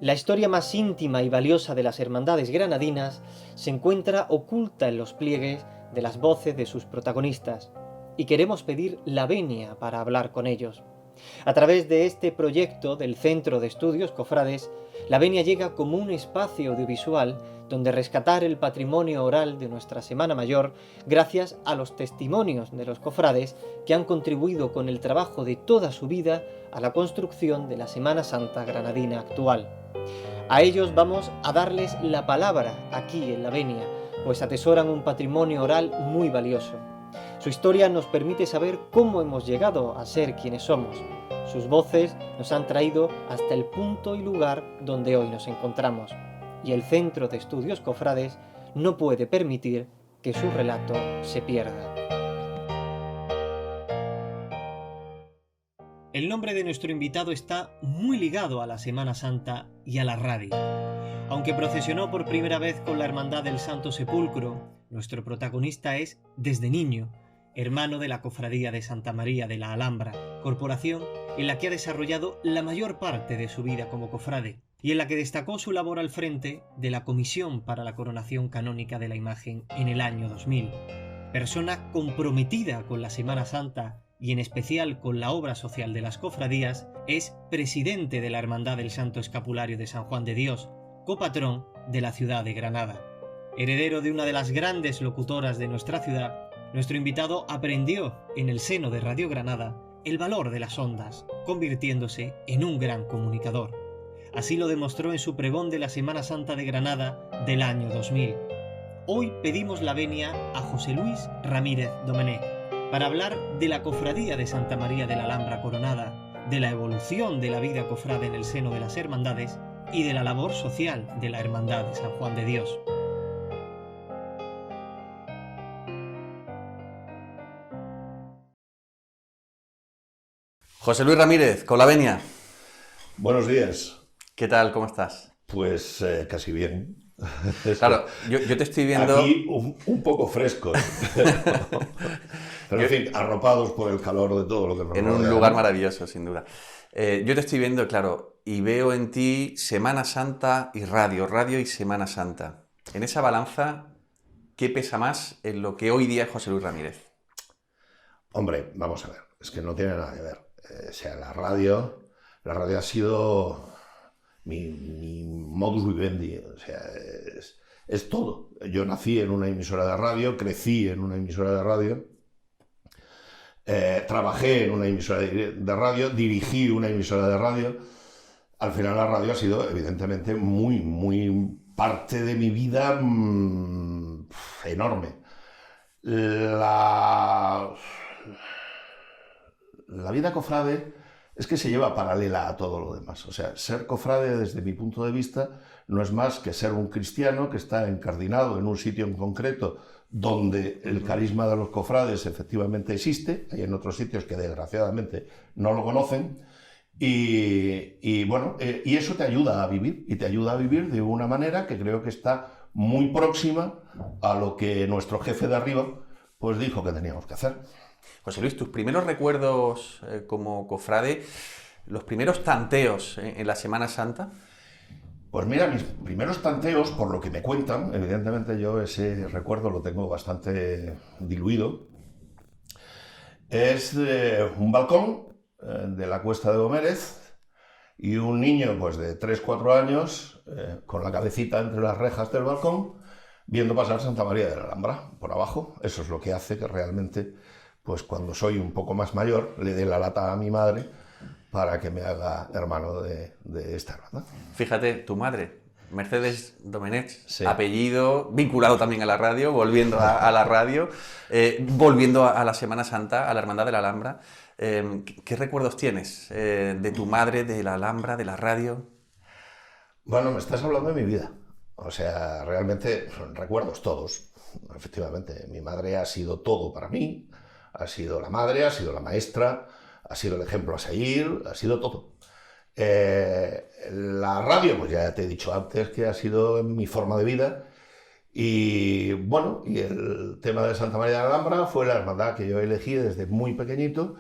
La historia más íntima y valiosa de las hermandades granadinas se encuentra oculta en los pliegues de las voces de sus protagonistas, y queremos pedir la venia para hablar con ellos. A través de este proyecto del Centro de Estudios Cofrades, la venia llega como un espacio audiovisual donde rescatar el patrimonio oral de nuestra Semana Mayor gracias a los testimonios de los cofrades que han contribuido con el trabajo de toda su vida a la construcción de la Semana Santa granadina actual. A ellos vamos a darles la palabra aquí en la venia, pues atesoran un patrimonio oral muy valioso. Su historia nos permite saber cómo hemos llegado a ser quienes somos. Sus voces nos han traído hasta el punto y lugar donde hoy nos encontramos. Y el Centro de Estudios Cofrades no puede permitir que su relato se pierda. El nombre de nuestro invitado está muy ligado a la Semana Santa y a la radio. Aunque procesionó por primera vez con la Hermandad del Santo Sepulcro, nuestro protagonista es, desde niño, hermano de la Cofradía de Santa María de la Alhambra, corporación en la que ha desarrollado la mayor parte de su vida como cofrade y en la que destacó su labor al frente de la Comisión para la Coronación Canónica de la Imagen en el año 2000. Persona comprometida con la Semana Santa y en especial con la obra social de las cofradías, es presidente de la Hermandad del Santo Escapulario de San Juan de Dios, copatrón de la ciudad de Granada. Heredero de una de las grandes locutoras de nuestra ciudad, nuestro invitado aprendió en el seno de Radio Granada el valor de las ondas, convirtiéndose en un gran comunicador. Así lo demostró en su pregón de la Semana Santa de Granada del año 2000. Hoy pedimos la venia a José Luis Ramírez Domenech para hablar de la Cofradía de Santa María de la Alhambra Coronada, de la evolución de la vida cofrade en el seno de las hermandades y de la labor social de la Hermandad de San Juan de Dios. José Luis Ramírez, con la venia. Buenos días. ¿Qué tal? ¿Cómo estás? Pues casi bien. Claro, yo te estoy viendo... Aquí un poco frescos. Pero en fin, arropados por el calor de todo lo que nos rodea. En un lugar maravilloso, sin duda. Yo te estoy viendo, claro, y veo en ti Semana Santa y radio, radio y Semana Santa. En esa balanza, ¿qué pesa más en lo que hoy día es José Luis Ramírez? Hombre, vamos a ver, es que no tiene nada que ver. O sea, la radio ha sido mi modus vivendi, o sea, es todo. Yo nací en una emisora de radio, crecí en una emisora de radio, trabajé en una emisora de radio, dirigí una emisora de radio. Al final la radio ha sido evidentemente muy, muy parte de mi vida enorme. La vida cofrade es que se lleva paralela a todo lo demás. O sea, ser cofrade desde mi punto de vista no es más que ser un cristiano que está encardinado en un sitio en concreto donde el carisma de los cofrades efectivamente existe. Hay en otros sitios que desgraciadamente no lo conocen. Y bueno, y eso te ayuda a vivir, y te ayuda a vivir de una manera que creo que está muy próxima a lo que nuestro jefe de arriba pues dijo que teníamos que hacer. José Luis, tus primeros recuerdos como cofrade, los primeros tanteos en la Semana Santa. Pues mira, mis primeros tanteos, por lo que me cuentan, evidentemente yo ese recuerdo lo tengo bastante diluido, es un balcón de la Cuesta de Gómez y un niño pues de 3-4 años con la cabecita entre las rejas del balcón viendo pasar Santa María de la Alhambra por abajo. Eso es lo que hace que realmente, pues cuando soy un poco más mayor, le dé la lata a mi madre para que me haga hermano de esta hermandad. Fíjate, tu madre, Mercedes Domenech, sí. Apellido, vinculado también a la radio, volviendo a la radio, volviendo a la Semana Santa, a la Hermandad de la Alhambra. ¿Qué recuerdos tienes de tu madre, de la Alhambra, de la radio? Bueno, me estás hablando de mi vida. O sea, realmente son recuerdos todos. Efectivamente, mi madre ha sido todo para mí. Ha sido la madre, ha sido la maestra, ha sido el ejemplo a seguir, ha sido todo. La radio, pues ya te he dicho antes que ha sido mi forma de vida. Y bueno, y el tema de Santa María de la Alhambra fue la hermandad que yo elegí desde muy pequeñito,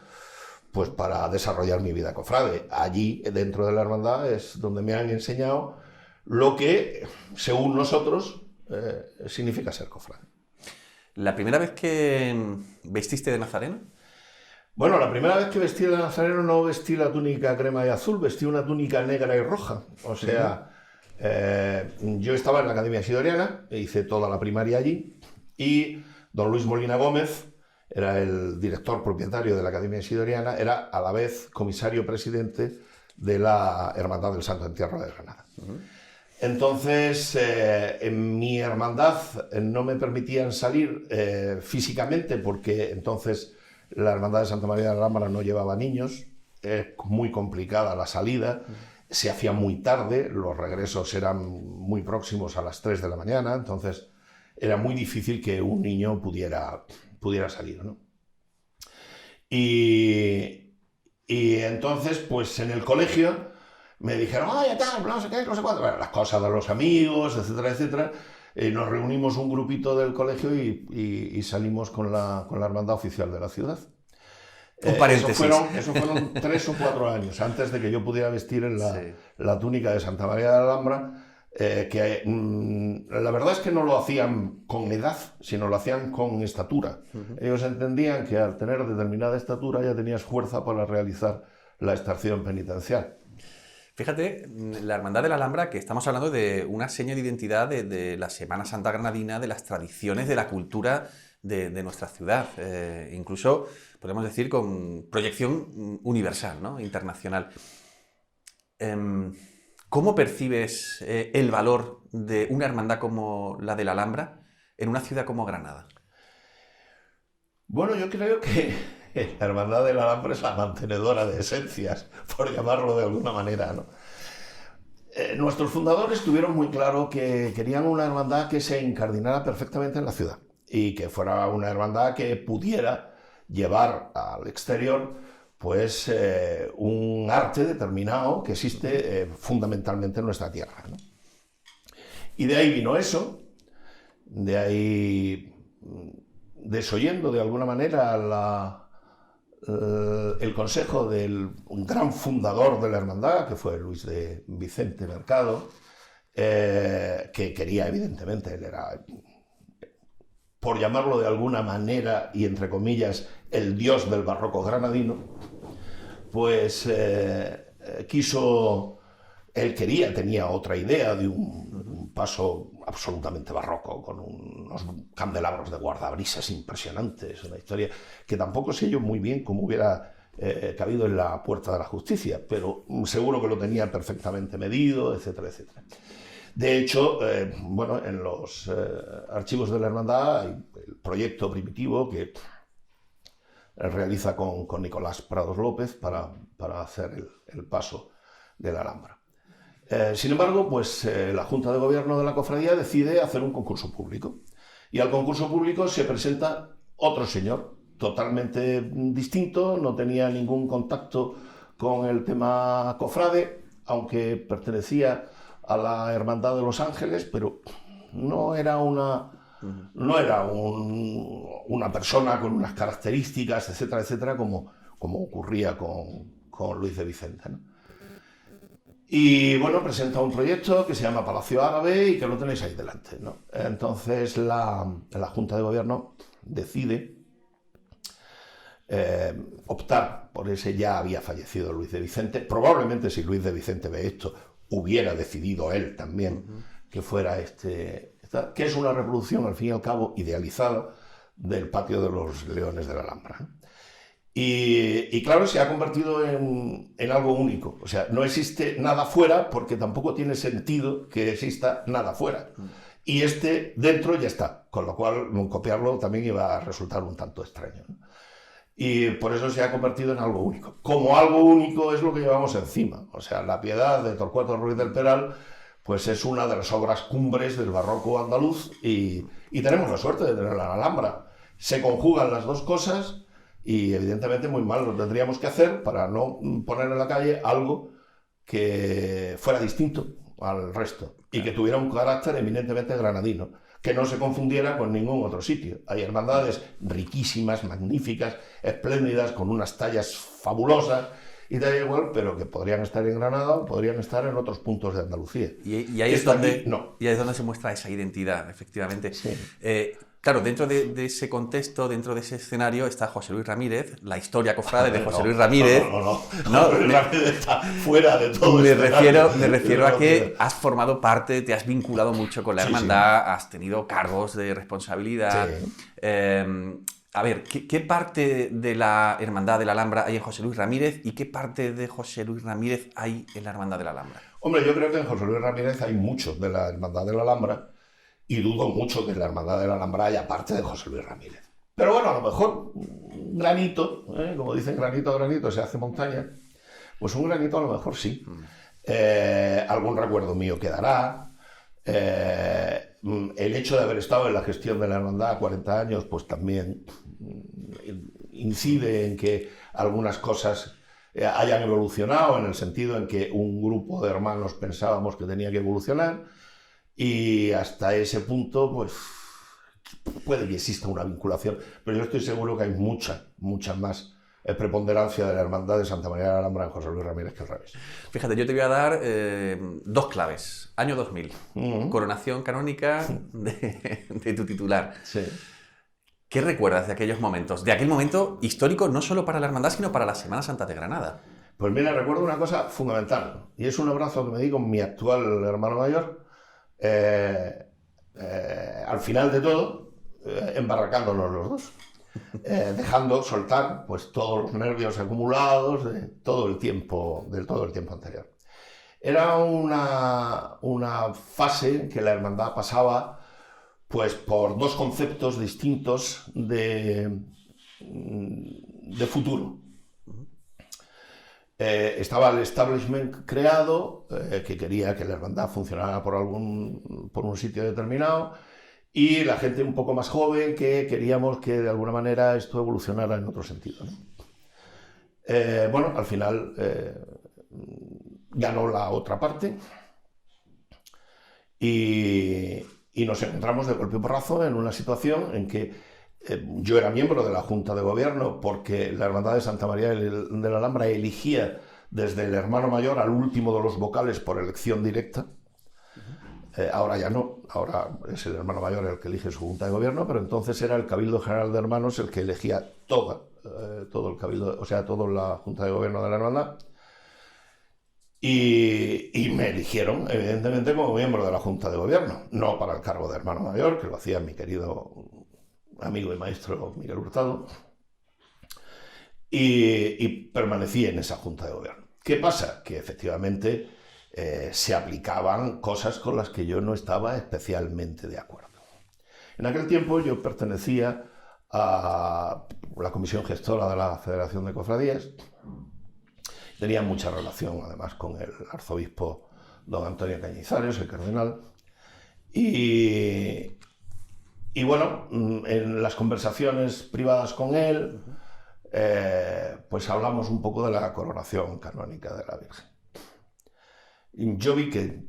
pues para desarrollar mi vida cofrade. Allí, dentro de la hermandad, es donde me han enseñado lo que, según nosotros, significa ser cofrade. ¿La primera vez que vestiste de nazareno? Bueno, la primera vez que vestí de nazareno no vestí la túnica crema y azul, vestí una túnica negra y roja. O sea, yo estaba en la Academia Isidoriana, hice toda la primaria allí, y don Luis Molina Gómez era el director propietario de la Academia Isidoriana, era a la vez comisario presidente de la Hermandad del Santo Entierro de Granada. Entonces, en mi hermandad no me permitían salir físicamente, porque entonces la Hermandad de Santa María de la Alhambra no llevaba niños, es muy complicada la salida, se hacía muy tarde, los regresos eran muy próximos a las 3 de la mañana, entonces era muy difícil que un niño pudiera salir, ¿no? Y entonces, pues en el colegio me dijeron, ya tal, no sé qué, no sé cuánto, bueno, las cosas de los amigos, etcétera, etcétera. Nos reunimos un grupito del colegio y salimos con la hermandad oficial de la ciudad. Un paréntesis. Eso fueron 3 o 4 años antes de que yo pudiera vestir en la túnica de Santa María de la Alhambra, que la verdad es que no lo hacían con edad, sino lo hacían con estatura. Ellos entendían que al tener determinada estatura ya tenías fuerza para realizar la extracción penitencial. Fíjate, la Hermandad de la Alhambra, que estamos hablando de una seña de identidad de la Semana Santa granadina, de las tradiciones, de la cultura de nuestra ciudad, incluso podemos decir con proyección universal, ¿no? Internacional. ¿Cómo percibes el valor de una hermandad como la de la Alhambra en una ciudad como Granada? Bueno, yo creo que la Hermandad de la Alhambra es la mantenedora de esencias, por llamarlo de alguna manera, ¿no? Nuestros fundadores tuvieron muy claro que querían una hermandad que se incardinara perfectamente en la ciudad y que fuera una hermandad que pudiera llevar al exterior pues un arte determinado que existe fundamentalmente en nuestra tierra, ¿no? Y de ahí vino eso, de ahí desoyendo de alguna manera el consejo del un gran fundador de la hermandad, que fue Luis de Vicente Mercado, que quería, evidentemente, él era, por llamarlo de alguna manera y entre comillas, el dios del barroco granadino, pues tenía otra idea de un paso absolutamente barroco, con unos candelabros de guardabrisas impresionantes, una historia que tampoco sé yo muy bien cómo hubiera cabido en la Puerta de la Justicia, pero seguro que lo tenía perfectamente medido, etcétera, etcétera. De hecho, en los archivos de la hermandad hay el proyecto primitivo que realiza con Nicolás Prados López para hacer el paso de la Alhambra. Sin embargo, pues la Junta de Gobierno de la Cofradía decide hacer un concurso público. Y al concurso público se presenta otro señor, totalmente distinto, no tenía ningún contacto con el tema cofrade, aunque pertenecía a la Hermandad de los Ángeles, pero no era una persona con unas características, etcétera, etcétera, como ocurría con Luis de Vicente, ¿no? Y bueno, presenta un proyecto que se llama Palacio Árabe y que lo tenéis ahí delante, ¿no? Entonces la Junta de Gobierno decide optar por ese. Ya había fallecido Luis de Vicente. Probablemente si Luis de Vicente ve esto, hubiera decidido él también que fuera que es una reproducción, al fin y al cabo, idealizada del patio de los Leones de la Alhambra, ¿no? Y claro, se ha convertido en algo único. O sea, no existe nada fuera porque tampoco tiene sentido que exista nada fuera. Y dentro ya está, con lo cual copiarlo también iba a resultar un tanto extraño, ¿no? Y por eso se ha convertido en algo único. Como algo único es lo que llevamos encima. O sea, la Piedad de Torcuato Ruiz del Peral pues es una de las obras cumbres del barroco andaluz y tenemos la suerte de tener la Alhambra. Se conjugan las dos cosas. Y evidentemente muy mal lo tendríamos que hacer para no poner en la calle algo que fuera distinto al resto y que tuviera un carácter eminentemente granadino, que no se confundiera con ningún otro sitio. Hay hermandades riquísimas, magníficas, espléndidas, con unas tallas fabulosas y da igual, pero que podrían estar en Granada o podrían estar en otros puntos de Andalucía. Y ahí, es donde, y ahí es donde se muestra esa identidad, efectivamente. Sí. Claro, dentro de ese contexto, dentro de ese escenario, está José Luis Ramírez, la historia cofrade de José Luis Ramírez. No, Ramírez está fuera de todo. Me refiero a que has formado parte, te has vinculado mucho con la hermandad, has tenido cargos de responsabilidad. Sí. A ver, ¿qué parte de la Hermandad de la Alhambra hay en José Luis Ramírez y qué parte de José Luis Ramírez hay en la Hermandad de la Alhambra? Hombre, yo creo que en José Luis Ramírez hay mucho de la Hermandad de la Alhambra y dudo mucho que en la Hermandad de la Alhambra haya parte de José Luis Ramírez. Pero bueno, a lo mejor un granito, como dicen, granito a granito se hace montaña, pues un granito a lo mejor sí. Algún recuerdo mío quedará. El hecho de haber estado en la gestión de la hermandad 40 años, pues también incide en que algunas cosas hayan evolucionado, en el sentido en que un grupo de hermanos pensábamos que tenía que evolucionar y hasta ese punto, pues puede que exista una vinculación, pero yo estoy seguro que hay mucha más preponderancia de la hermandad de Santa María de la Alhambra en José Luis Ramírez que al revés. Fíjate, yo te voy a dar dos claves. Año 2000, coronación canónica de tu titular. Sí. ¿Qué recuerdas de aquellos momentos? De aquel momento histórico no solo para la hermandad, sino para la Semana Santa de Granada. Pues mira, recuerdo una cosa fundamental, y es un abrazo que me di con mi actual hermano mayor, al final de todo, embarracándonos los dos. Dejando soltar pues todos los nervios acumulados de todo el tiempo anterior. Era una fase en que la hermandad pasaba pues por dos conceptos distintos de futuro. Estaba el establishment creado, que quería que la hermandad funcionara por un sitio determinado, y la gente un poco más joven que queríamos que de alguna manera esto evolucionara en otro sentido, ¿no? Bueno, al final ganó la otra parte y nos encontramos de golpe y porrazo en una situación en que yo era miembro de la Junta de Gobierno porque la Hermandad de Santa María de la Alhambra elegía desde el hermano mayor al último de los vocales por elección directa. Ahora ya no, ahora es el hermano mayor el que elige su junta de gobierno, pero entonces era el Cabildo General de Hermanos el que elegía todo el cabildo, o sea, toda la junta de gobierno de la hermandad. Y me eligieron, evidentemente, como miembro de la junta de gobierno, no para el cargo de hermano mayor, que lo hacía mi querido amigo y maestro Miguel Hurtado, y permanecí en esa junta de gobierno. ¿Qué pasa? Que efectivamente se aplicaban cosas con las que yo no estaba especialmente de acuerdo. En aquel tiempo yo pertenecía a la comisión gestora de la Federación de Cofradías. Tenía mucha relación además con el arzobispo don Antonio Cañizares, el cardenal. Y bueno, en las conversaciones privadas con él, pues hablamos un poco de la coronación canónica de la Virgen. Yo vi que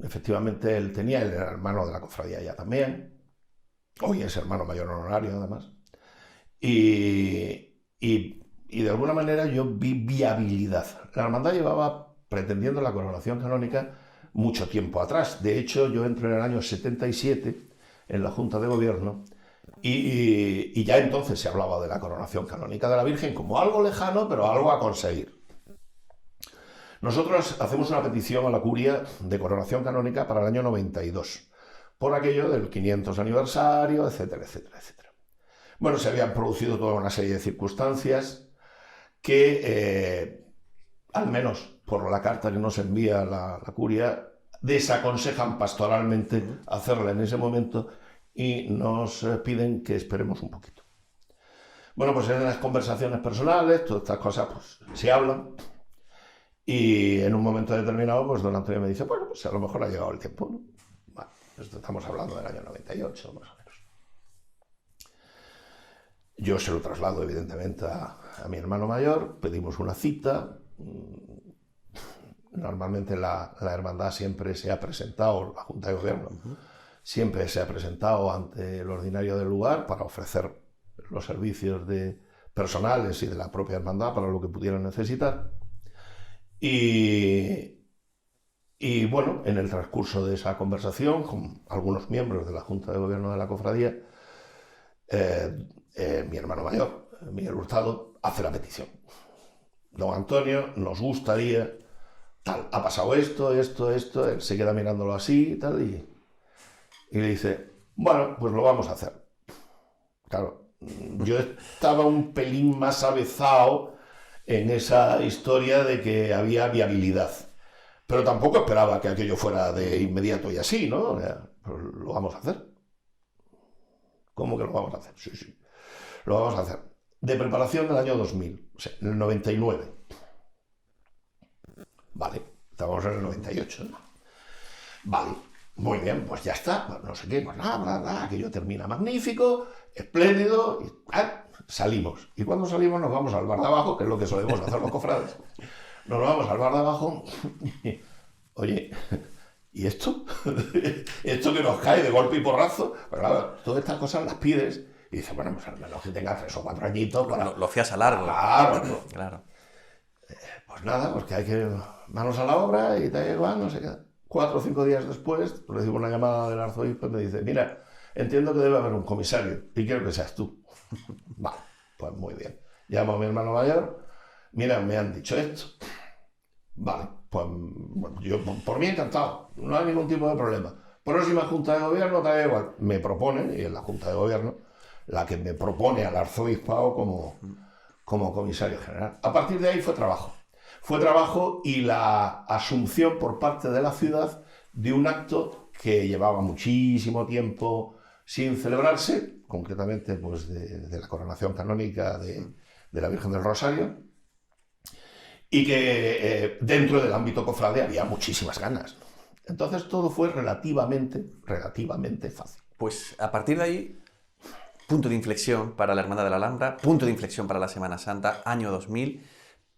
efectivamente él era hermano de la cofradía ya también, hoy es hermano mayor honorario además, y de alguna manera yo vi viabilidad. La hermandad llevaba pretendiendo la coronación canónica mucho tiempo atrás. De hecho, yo entro en el año 77 en la Junta de Gobierno y ya entonces se hablaba de la coronación canónica de la Virgen como algo lejano, pero algo a conseguir. Nosotros hacemos una petición a la curia de coronación canónica para el año 92, por aquello del 500 aniversario, etcétera, etcétera, etcétera. Bueno, se habían producido toda una serie de circunstancias que, al menos por la carta que nos envía la curia, desaconsejan pastoralmente hacerla en ese momento y nos piden que esperemos un poquito. Bueno, pues en las conversaciones personales, todas estas cosas pues, se hablan. Y en un momento determinado, pues don Antonio me dice, bueno, pues a lo mejor ha llegado el tiempo, ¿no? Bueno, pues estamos hablando del año 98, más o menos. Yo se lo traslado, evidentemente, a mi hermano mayor, pedimos una cita, Normalmente la hermandad siempre se ha presentado, la Junta de Gobierno siempre se ha presentado ante el ordinario del lugar para ofrecer los servicios personales y de la propia hermandad para lo que pudieran necesitar. Y bueno, en el transcurso de esa conversación con algunos miembros de la Junta de Gobierno de la Cofradía, mi hermano mayor, Miguel Hurtado, hace la petición. Don Antonio, nos gustaría, tal, ha pasado esto, él se queda mirándolo así y tal, y le dice, bueno, pues lo vamos a hacer. Claro, yo estaba un pelín más avezado en esa historia de que había viabilidad, pero tampoco esperaba que aquello fuera de inmediato y así, ¿no? O sea, pues lo vamos a hacer. ¿Cómo que lo vamos a hacer? Sí, lo vamos a hacer. De preparación del año 2000, o sea, en el 99. Vale, estamos en el 98, ¿no? Vale, muy bien, pues ya está, pues no sé qué, pues nada, aquello termina magnífico, espléndido, y salimos. Y cuando salimos nos vamos al bar de abajo, que es lo que solemos hacer los cofrades. Nos vamos al bar de abajo, oye, ¿y esto? Esto que nos cae de golpe y porrazo, pues claro, todas estas cosas las pides y dices, bueno, pues al menos que tenga 3 o 4 añitos para... Lo hacías a largo. Claro. Pues nada, pues que hay que manos a la obra y tal, igual, no sé qué. 4 o 5 días después recibo una llamada del arzobispo y me dice, mira, entiendo que debe haber un comisario y quiero que seas tú. Vale, pues muy bien. Llamo a mi hermano mayor, mira, me han dicho esto. Vale, pues bueno, yo por mí encantado, no hay ningún tipo de problema. Próxima Junta de Gobierno, da igual. Me proponen, y es la Junta de Gobierno la que me propone al arzobispado como comisario general. A partir de ahí fue trabajo. Fue trabajo y la asunción por parte de la ciudad de un acto que llevaba muchísimo tiempo sin celebrarse, concretamente pues de la coronación canónica de la Virgen del Rosario, y que dentro del ámbito cofrade había muchísimas ganas. Entonces todo fue relativamente fácil. Pues a partir de ahí, punto de inflexión para la Hermandad de la Alhambra, punto de inflexión para la Semana Santa, año 2000,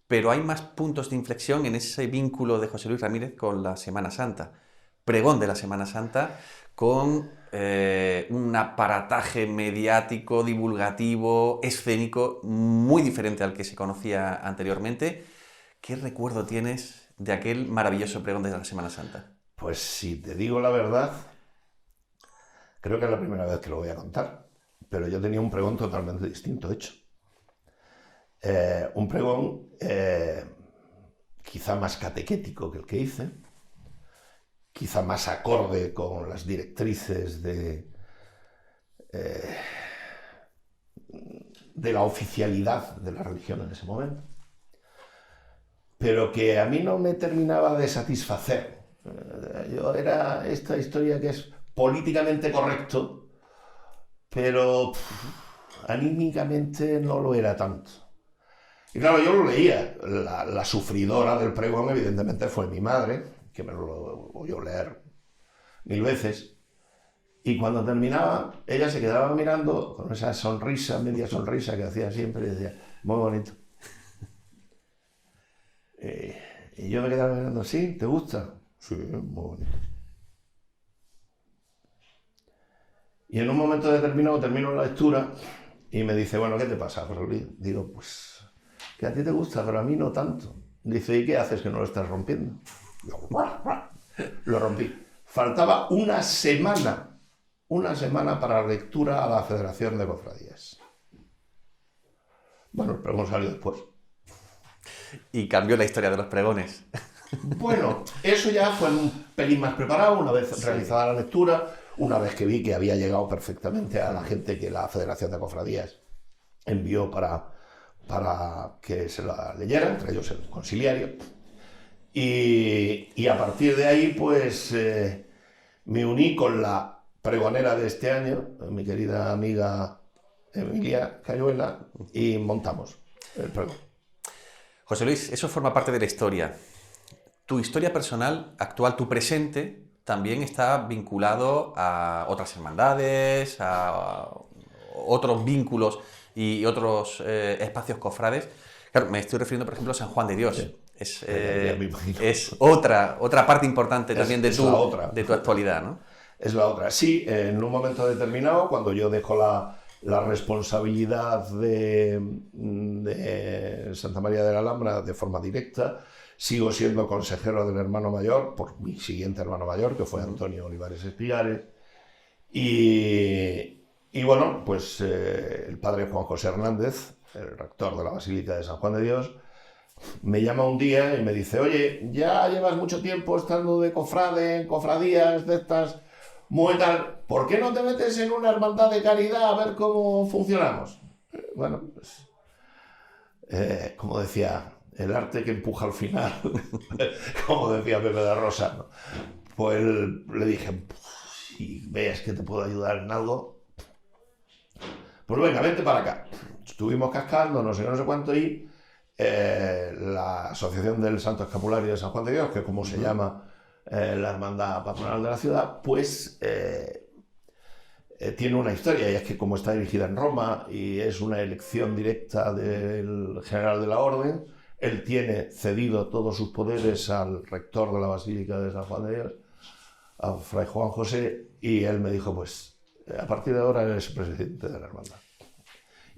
pero hay más puntos de inflexión en ese vínculo de José Luis Ramírez con la Semana Santa. Pregón de la Semana Santa con un aparataje mediático, divulgativo, escénico, muy diferente al que se conocía anteriormente. ¿Qué recuerdo tienes de aquel maravilloso pregón de la Semana Santa? Pues si te digo la verdad, creo que es la primera vez que lo voy a contar, pero yo tenía un pregón totalmente distinto hecho. Un pregón quizá más catequético que el que hice, quizá más acorde con las directrices de la oficialidad de la religión en ese momento, pero que a mí no me terminaba de satisfacer. Yo era esta historia que es políticamente correcto, pero anímicamente no lo era tanto. Y claro, yo lo leía. La sufridora del pregón, evidentemente, fue mi madre, que me lo oyó leer 1000 veces. Y cuando terminaba, ella se quedaba mirando con esa sonrisa, media sonrisa que hacía siempre, y decía, muy bonito. Y yo me quedaba mirando, ¿sí? ¿Te gusta? Sí, muy bonito. Y en un momento determinado termino la lectura y me dice, bueno, ¿qué te pasa, José Luis? Digo, pues que a ti te gusta, pero a mí no tanto. Dice, ¿y qué haces que no lo estás rompiendo? Digo, lo rompí. Faltaba una semana para la lectura a la Federación de Cofradías. Bueno, el pregón salió después. Y cambió la historia de los pregones. Bueno, eso ya fue un pelín más preparado, una vez realizada la lectura, una vez que vi que había llegado perfectamente a la gente que la Federación de Cofradías envió para que se la leyera, entre ellos el conciliario. Y a partir de ahí, pues, me uní con la pregonera de este año, mi querida amiga Emilia Cayuela, y montamos el pregón. José Luis, eso forma parte de la historia. Tu historia personal, actual, tu presente, también está vinculado a otras hermandades, a otros vínculos y otros espacios cofrades. Claro, me estoy refiriendo, por ejemplo, a San Juan de Dios. Sí. Es otra parte importante también de tu actualidad, ¿no? Es la otra. Sí, en un momento determinado, cuando yo dejo la responsabilidad de Santa María de la Alhambra de forma directa, sigo siendo consejero del hermano mayor, por mi siguiente hermano mayor, que fue Antonio Olivares Espigares. Y bueno, pues el padre Juan José Hernández, el rector de la Basílica de San Juan de Dios, me llama un día y me dice: oye, ya llevas mucho tiempo estando de cofrade, en cofradías de estas, muy tal, ¿por qué no te metes en una hermandad de caridad a ver cómo funcionamos? Bueno, pues, como decía, el arte que empuja al final, como decía Pepe de Rosa, ¿no? Pues le dije: si veas que te puedo ayudar en algo, pues venga, vente para acá. Estuvimos cascando, no sé cuánto, y la Asociación del Santo Escapulario de San Juan de Dios, que es como se llama la hermandad patronal de la ciudad, pues tiene una historia, y es que como está dirigida en Roma y es una elección directa del general de la orden, él tiene cedido todos sus poderes al rector de la Basílica de San Juan de Dios, a Fray Juan José, y él me dijo: pues a partir de ahora eres presidente de la hermandad.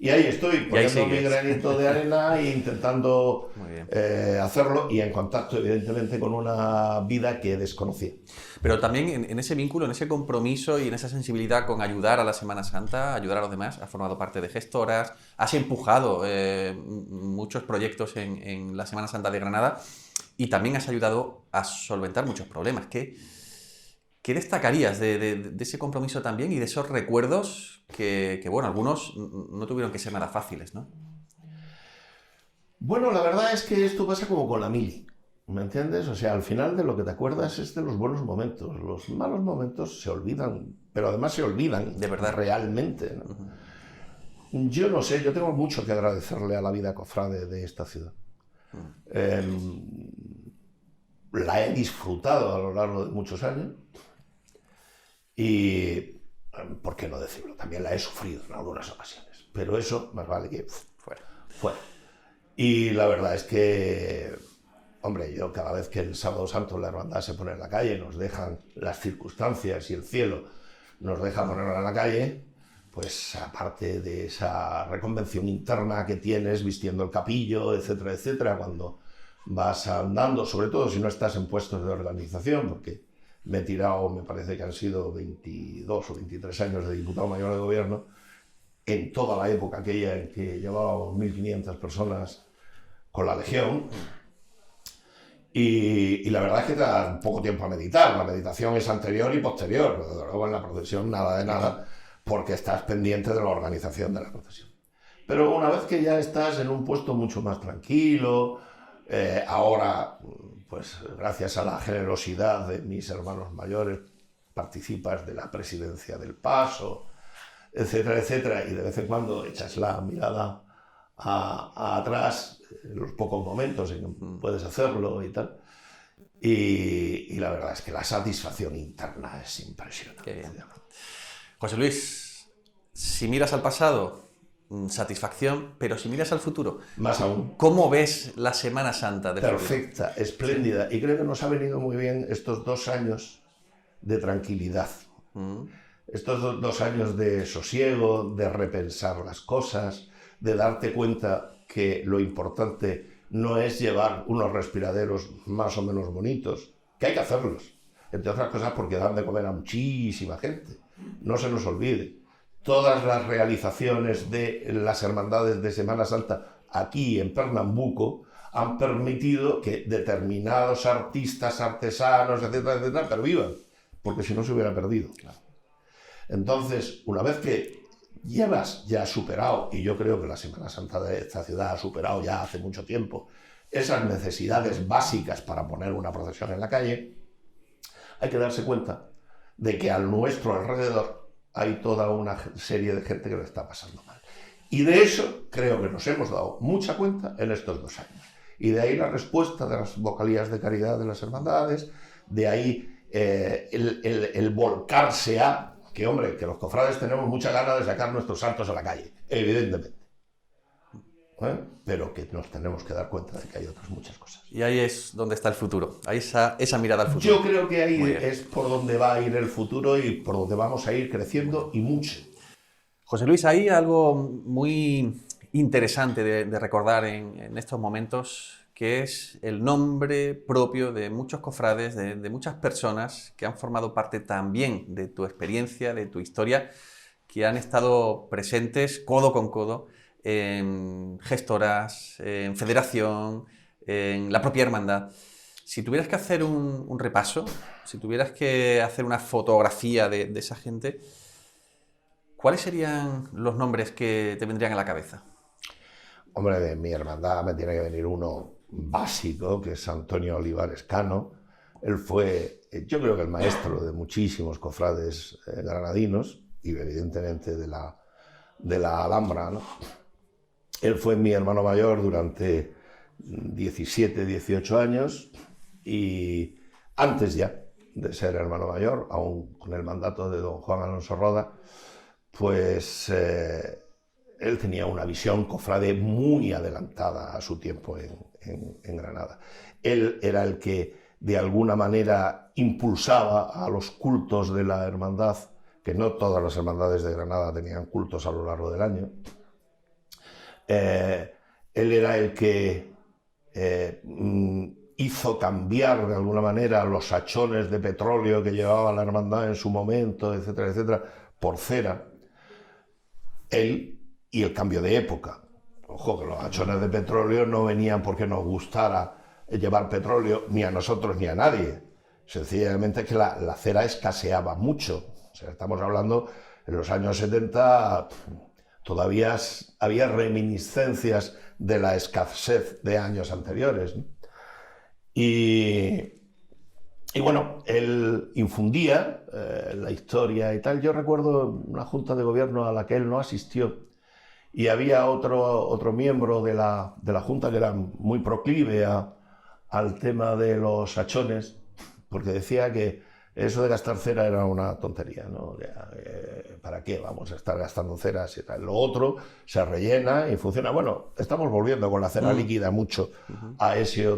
Y ahí estoy, poniendo mi granito de arena e intentando hacerlo, y en contacto, evidentemente, con una vida que desconocía. Pero también en ese vínculo, en ese compromiso y en esa sensibilidad con ayudar a la Semana Santa, ayudar a los demás, has formado parte de gestoras, has empujado muchos proyectos en la Semana Santa de Granada, y también has ayudado a solventar muchos problemas. ¿Qué destacarías de ese compromiso también y de esos recuerdos que, bueno, algunos no tuvieron que ser nada fáciles, ¿no? Bueno, la verdad es que esto pasa como con la mili, ¿me entiendes? O sea, al final de lo que te acuerdas es de los buenos momentos. Los malos momentos se olvidan, pero además se olvidan de verdad, realmente, ¿no? Yo no sé, yo tengo mucho que agradecerle a la vida cofrade de esta ciudad. La he disfrutado a lo largo de muchos años. Y, ¿por qué no decirlo? También la he sufrido en algunas ocasiones. Pero eso, más vale que fuera. Y la verdad es que, hombre, yo cada vez que el Sábado Santo la hermandad se pone en la calle, nos dejan las circunstancias y el cielo nos deja ponerla en la calle, pues aparte de esa reconvención interna que tienes vistiendo el capillo, etcétera, etcétera, cuando vas andando, sobre todo si no estás en puestos de organización, porque me he tirado, me parece que han sido 22 o 23 años de diputado mayor de gobierno, en toda la época aquella en que llevábamos 1.500 personas con la Legión, y la verdad es que te da poco tiempo a meditar. La meditación es anterior y posterior, pero desde luego en la procesión nada de nada, porque estás pendiente de la organización de la procesión. Pero una vez que ya estás en un puesto mucho más tranquilo, ahora, pues gracias a la generosidad de mis hermanos mayores, participas de la presidencia del Paso, etcétera, etcétera, y de vez en cuando echas la mirada atrás, en los pocos momentos en que puedes hacerlo y tal. Y la verdad es que la satisfacción interna es impresionante. José Luis, si miras al pasado, satisfacción, pero si miras al futuro, más aún. ¿Cómo ves la Semana Santa de Perfecta, futuro? Espléndida. Y creo que nos ha venido muy bien estos 2 años de tranquilidad. Estos 2 años de sosiego, de repensar las cosas, de darte cuenta que lo importante no es llevar unos respiraderos más o menos bonitos, que hay que hacerlos, entre otras cosas porque dan de comer a muchísima gente. No se nos olvide. Todas las realizaciones de las hermandades de Semana Santa aquí en Pernambuco han permitido que determinados artistas, artesanos, etcétera, etcétera, pervivan, porque si no se hubiera perdido. Entonces, una vez que llevas ya superado, y yo creo que la Semana Santa de esta ciudad ha superado ya hace mucho tiempo esas necesidades básicas para poner una procesión en la calle, hay que darse cuenta de que a nuestro alrededor hay toda una serie de gente que lo está pasando mal. Y de eso creo que nos hemos dado mucha cuenta en estos 2 años. Y de ahí la respuesta de las vocalías de caridad de las hermandades, de ahí el volcarse a que, hombre, que los cofrades tenemos mucha ganas de sacar nuestros santos a la calle, evidentemente. pero que nos tenemos que dar cuenta de que hay otras muchas cosas. Y ahí es donde está el futuro, ahí esa mirada al futuro. Yo creo que ahí es por donde va a ir el futuro y por donde vamos a ir creciendo y mucho. José Luis, hay algo muy interesante de recordar en estos momentos, que es el nombre propio de muchos cofrades, de muchas personas que han formado parte también de tu experiencia, de tu historia, que han estado presentes codo con codo en gestoras, en federación, en la propia hermandad. Si tuvieras que hacer un repaso, si tuvieras que hacer una fotografía de esa gente, ¿cuáles serían los nombres que te vendrían a la cabeza? Hombre, de mi hermandad me tiene que venir uno básico, que es Antonio Olivares Cano. Él fue, yo creo que el maestro de muchísimos cofrades granadinos y evidentemente de la Alhambra, ¿no? Él fue mi hermano mayor durante 17, 18 años y antes ya de ser hermano mayor, aún con el mandato de don Juan Alonso Roda, pues él tenía una visión cofrade muy adelantada a su tiempo en Granada. Él era el que de alguna manera impulsaba a los cultos de la hermandad, que no todas las hermandades de Granada tenían cultos a lo largo del año. Él era el que hizo cambiar de alguna manera los hachones de petróleo que llevaba la hermandad en su momento, etcétera, etcétera, por cera. Él y el cambio de época. Ojo, que los hachones de petróleo no venían porque nos gustara llevar petróleo ni a nosotros ni a nadie. Sencillamente que la cera escaseaba mucho. O sea, estamos hablando, en los años 70 todavía había reminiscencias de la escasez de años anteriores, ¿no? Y bueno, él infundía la historia y tal. Yo recuerdo una junta de gobierno a la que él no asistió y había otro miembro de la junta que era muy proclive al tema de los hachones, porque decía que eso de gastar cera era una tontería, ¿no? ¿Para qué vamos a estar gastando ceras y tal? Lo otro se rellena y funciona. Bueno, estamos volviendo con la cera líquida mucho a esa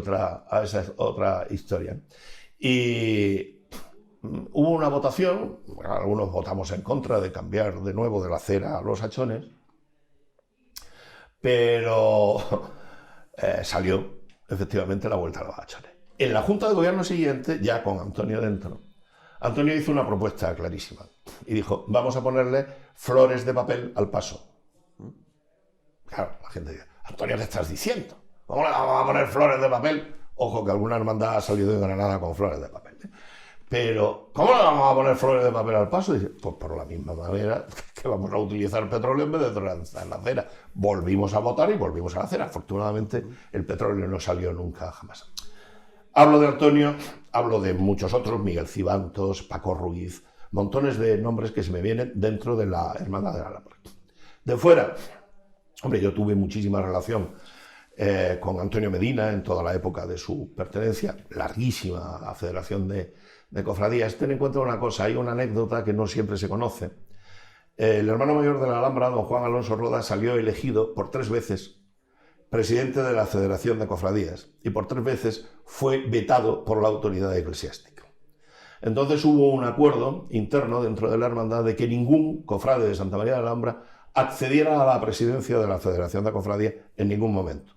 otra historia. Y hubo una votación, algunos votamos en contra de cambiar de nuevo de la cera a los hachones, pero salió efectivamente la vuelta a los hachones. En la junta de gobierno siguiente, ya con Antonio dentro, Antonio hizo una propuesta clarísima y dijo, vamos a ponerle flores de papel al paso. Claro, la gente dice, Antonio, ¿qué estás diciendo? ¿Cómo le vamos a poner flores de papel? Ojo, que alguna hermandad ha salido de Granada con flores de papel, ¿eh? Pero, ¿cómo le vamos a poner flores de papel al paso? Dice, pues por la misma manera que vamos a utilizar petróleo en vez de utilizar la cera. Volvimos a votar y volvimos a la cera. Afortunadamente, el petróleo no salió nunca, jamás. Hablo de Antonio, hablo de muchos otros, Miguel Cibantos, Paco Ruiz, montones de nombres que se me vienen dentro de la Hermandad de la Alhambra. De fuera, hombre, yo tuve muchísima relación con Antonio Medina en toda la época de su pertenencia, larguísima a la Federación de Cofradías. Ten en cuenta una cosa, hay una anécdota que no siempre se conoce. El hermano mayor de la Alhambra, don Juan Alonso Roda, salió elegido por 3 veces presidente de la Federación de Cofradías y por 3 veces fue vetado por la autoridad eclesiástica. Entonces hubo un acuerdo interno dentro de la hermandad de que ningún cofrade de Santa María de la Alhambra accediera a la presidencia de la Federación de Cofradías en ningún momento.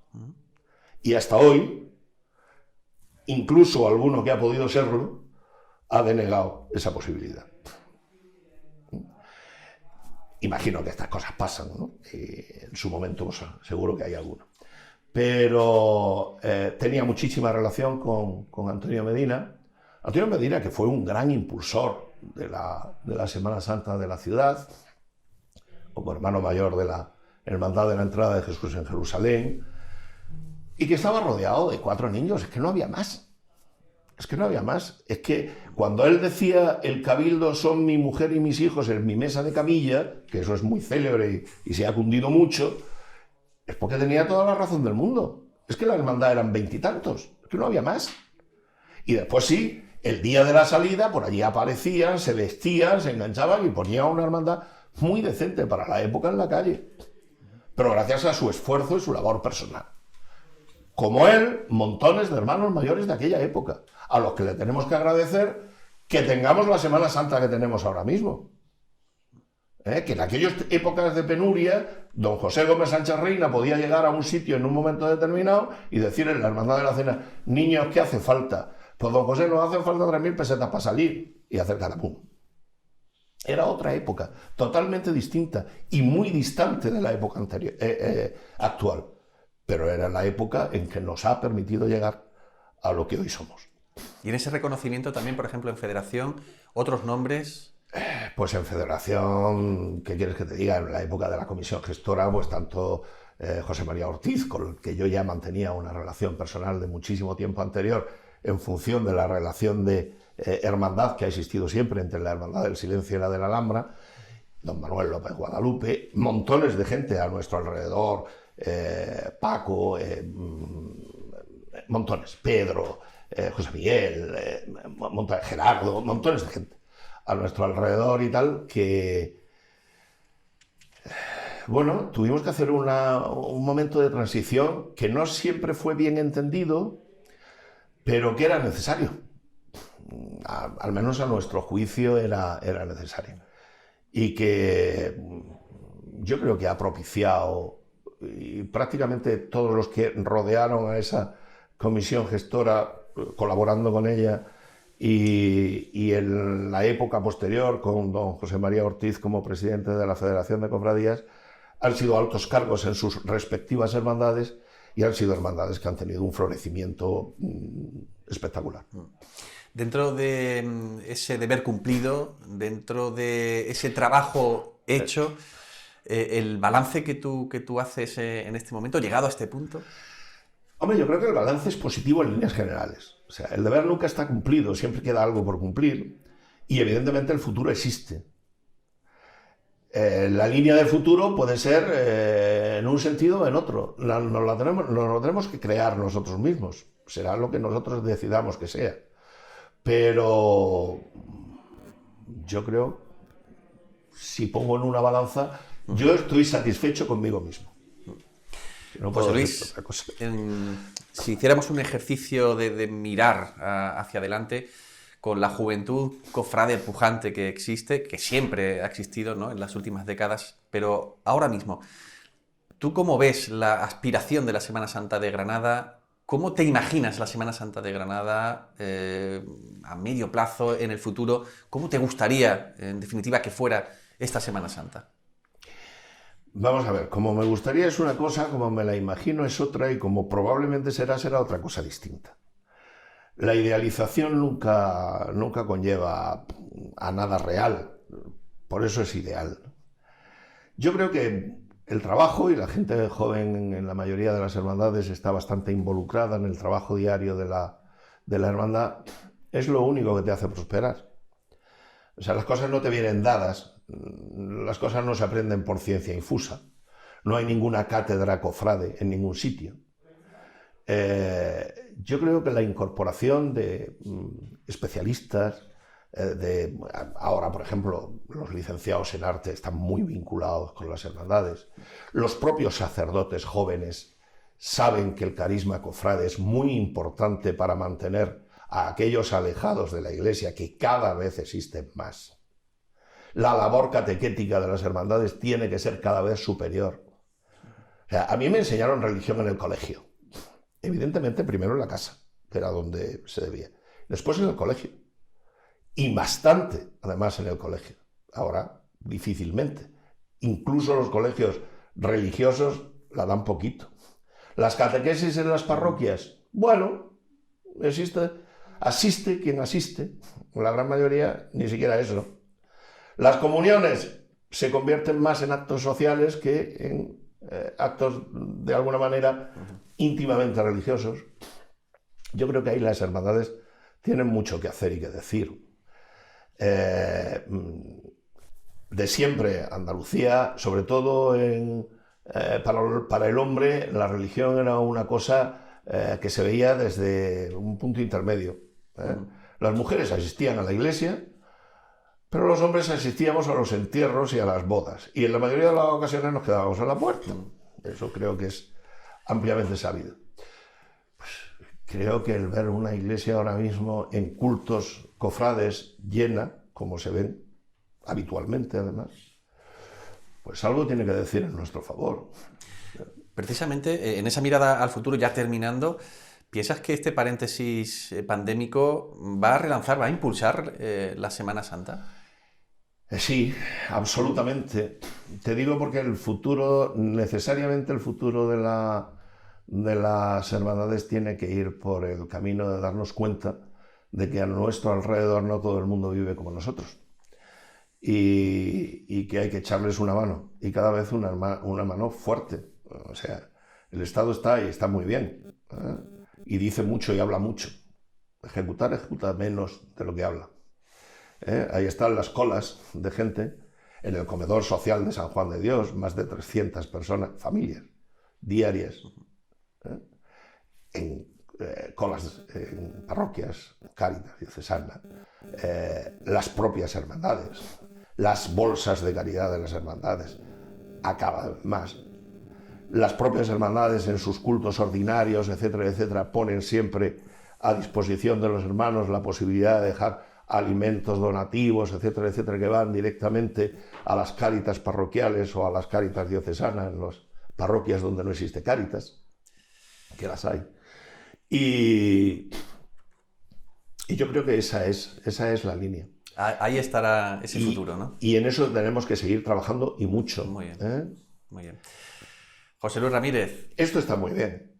Y hasta hoy, incluso alguno que ha podido serlo, ha denegado esa posibilidad. Imagino que estas cosas pasan, ¿no? Y en su momento pues, seguro que hay alguno. Pero tenía muchísima relación con Antonio Medina. Antonio Medina, que fue un gran impulsor de la Semana Santa de la ciudad, como hermano mayor de la Hermandad de la Entrada de Jesús en Jerusalén, y que estaba rodeado de 4 niños. Es que no había más. Es que no había más. Es que cuando él decía el cabildo son mi mujer y mis hijos en mi mesa de camilla, que eso es muy célebre y se ha cundido mucho, es porque tenía toda la razón del mundo. Es que la hermandad eran 20 y tantos, es que no había más. Y después sí, el día de la salida, por allí aparecían, se vestían, se enganchaban y ponían una hermandad muy decente para la época en la calle. pero gracias a su esfuerzo y su labor personal. Como él, montones de hermanos mayores de aquella época, a los que le tenemos que agradecer que tengamos la Semana Santa que tenemos ahora mismo. Que en aquellas épocas de penuria, don José Gómez Sánchez Reina podía llegar a un sitio en un momento determinado y decirle en la Hermandad de la Cena: niños, ¿qué hace falta? Pues don José, nos hacen falta 3.000 pesetas para salir, y hacer catapum. Era otra época, totalmente distinta y muy distante de la época anterior, actual. Pero era la época en que nos ha permitido llegar a lo que hoy somos. Y en ese reconocimiento también, por ejemplo, en Federación, otros nombres... Pues en Federación, ¿qué quieres que te diga? En la época de la comisión gestora, pues tanto José María Ortiz, con el que yo ya mantenía una relación personal de muchísimo tiempo anterior, en función de la relación de hermandad que ha existido siempre entre la Hermandad del Silencio y la de la Alhambra, don Manuel López Guadalupe, montones de gente a nuestro alrededor, Paco, montones, Pedro, José Miguel, Gerardo, montones de gente a nuestro alrededor y tal, que, bueno, tuvimos que hacer un momento de transición que no siempre fue bien entendido, pero que era necesario. Al menos a nuestro juicio era necesario. Y que yo creo que ha propiciado, y prácticamente todos los que rodearon a esa comisión gestora, colaborando con ella, y en la época posterior, con don José María Ortiz como presidente de la Federación de Cofradías, han sido altos cargos en sus respectivas hermandades, y han sido hermandades que han tenido un florecimiento espectacular. Dentro de ese deber cumplido, dentro de ese trabajo hecho, el balance que tú haces en este momento, llegado a este punto... Hombre, yo creo que el balance es positivo en líneas generales. O sea, el deber nunca está cumplido, siempre queda algo por cumplir, y evidentemente el futuro existe. La línea del futuro puede ser en un sentido o en otro. Nos lo tenemos que crear nosotros mismos. Será lo que nosotros decidamos que sea. Pero yo creo, si pongo en una balanza, yo estoy satisfecho conmigo mismo. No puedo decir otra cosa. Si hiciéramos un ejercicio de mirar hacia adelante, con la juventud cofrade pujante que existe, que siempre ha existido, ¿no?, en las últimas décadas, pero ahora mismo, ¿tú cómo ves la aspiración de la Semana Santa de Granada? ¿Cómo te imaginas la Semana Santa de Granada a medio plazo, en el futuro? ¿Cómo te gustaría, en definitiva, que fuera esta Semana Santa? Vamos a ver, como me gustaría es una cosa, como me la imagino es otra, y como probablemente será otra cosa distinta. La idealización nunca conlleva a nada real, por eso es ideal. Yo creo que el trabajo, y la gente joven en la mayoría de las hermandades está bastante involucrada en el trabajo diario de la hermandad, es lo único que te hace prosperar. O sea, las cosas no te vienen dadas, las cosas no se aprenden por ciencia infusa, no hay ninguna cátedra cofrade en ningún sitio. Yo creo que la incorporación de especialistas, ahora por ejemplo los licenciados en arte están muy vinculados con las hermandades, los propios sacerdotes jóvenes saben que el carisma cofrade es muy importante para mantener a aquellos alejados de la Iglesia, que cada vez existen más. La labor catequética de las hermandades tiene que ser cada vez superior. O sea, a mí me enseñaron religión en el colegio. Evidentemente, primero en la casa, que era donde se debía. Después en el colegio. Y bastante, además, en el colegio. Ahora, difícilmente. Incluso los colegios religiosos la dan poquito. Las catequesis en las parroquias, bueno, asiste quien asiste. La gran mayoría, ni siquiera eso. Las comuniones se convierten más en actos sociales que en actos, de alguna manera, íntimamente religiosos. Yo creo que ahí las hermandades tienen mucho que hacer y que decir. De siempre, Andalucía, sobre todo para el hombre, la religión era una cosa que se veía desde un punto intermedio. Las mujeres asistían a la iglesia, pero los hombres asistíamos a los entierros y a las bodas, y en la mayoría de las ocasiones nos quedábamos en la puerta. Eso creo que es ampliamente sabido. Pues creo que el ver una iglesia ahora mismo en cultos cofrades llena, como se ven habitualmente además, pues algo tiene que decir en nuestro favor. Precisamente en esa mirada al futuro, ya terminando, ¿piensas que este paréntesis pandémico va a relanzar, va a impulsar la Semana Santa? Sí, absolutamente. Te digo porque el futuro, necesariamente el futuro de las hermandades tiene que ir por el camino de darnos cuenta de que a nuestro alrededor no todo el mundo vive como nosotros. Y que hay que echarles una mano, y cada vez una mano fuerte. O sea, el Estado está y está muy bien, ¿eh? Y dice mucho y habla mucho. Ejecuta menos de lo que habla. Ahí están las colas de gente en el comedor social de San Juan de Dios, más de 300 personas, familias, diarias, en colas en parroquias, Cáritas diocesana, las propias hermandades, las bolsas de caridad de las hermandades, cada vez más. Las propias hermandades en sus cultos ordinarios, etcétera, etcétera, ponen siempre a disposición de los hermanos la posibilidad de dejar alimentos donativos, etcétera, etcétera, que van directamente a las Cáritas parroquiales o a las Cáritas diocesanas en las parroquias donde no existe Cáritas, que las hay. Y yo creo que esa es la línea. Ahí estará ese futuro, ¿no? Y en eso tenemos que seguir trabajando y mucho. Muy bien, muy bien. José Luis Ramírez. Esto está muy bien.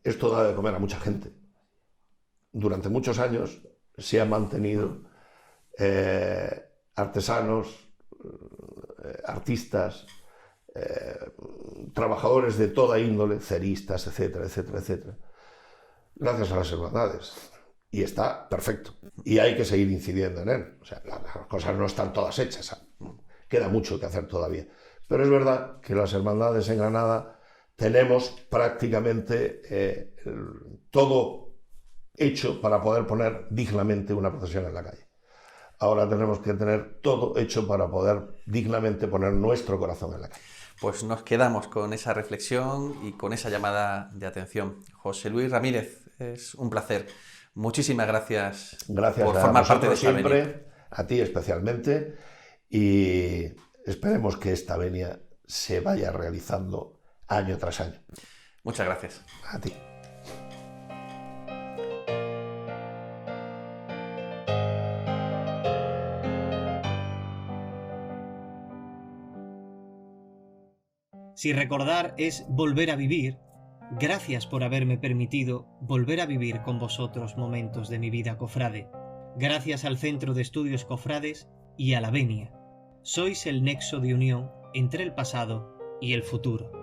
Esto da de comer a mucha gente. Durante muchos años se han mantenido artesanos, artistas, trabajadores de toda índole, ceristas, etcétera, etcétera, etcétera, gracias a las hermandades. Y está perfecto. Y hay que seguir incidiendo en él. O sea, las cosas no están todas hechas. Queda mucho que hacer todavía. Pero es verdad que las hermandades en Granada tenemos prácticamente todo hecho para poder poner dignamente una procesión en la calle. Ahora tenemos que tener todo hecho para poder dignamente poner nuestro corazón en la calle. Pues nos quedamos con esa reflexión y con esa llamada de atención. José Luis Ramírez, es un placer. Muchísimas gracias, por formar parte de esta siempre, venia. A ti especialmente, y esperemos que esta venia se vaya realizando año tras año. Muchas gracias. A ti. Si recordar es volver a vivir, gracias por haberme permitido volver a vivir con vosotros momentos de mi vida cofrade. Gracias al Centro de Estudios Cofrades y a la Venia. Sois el nexo de unión entre el pasado y el futuro.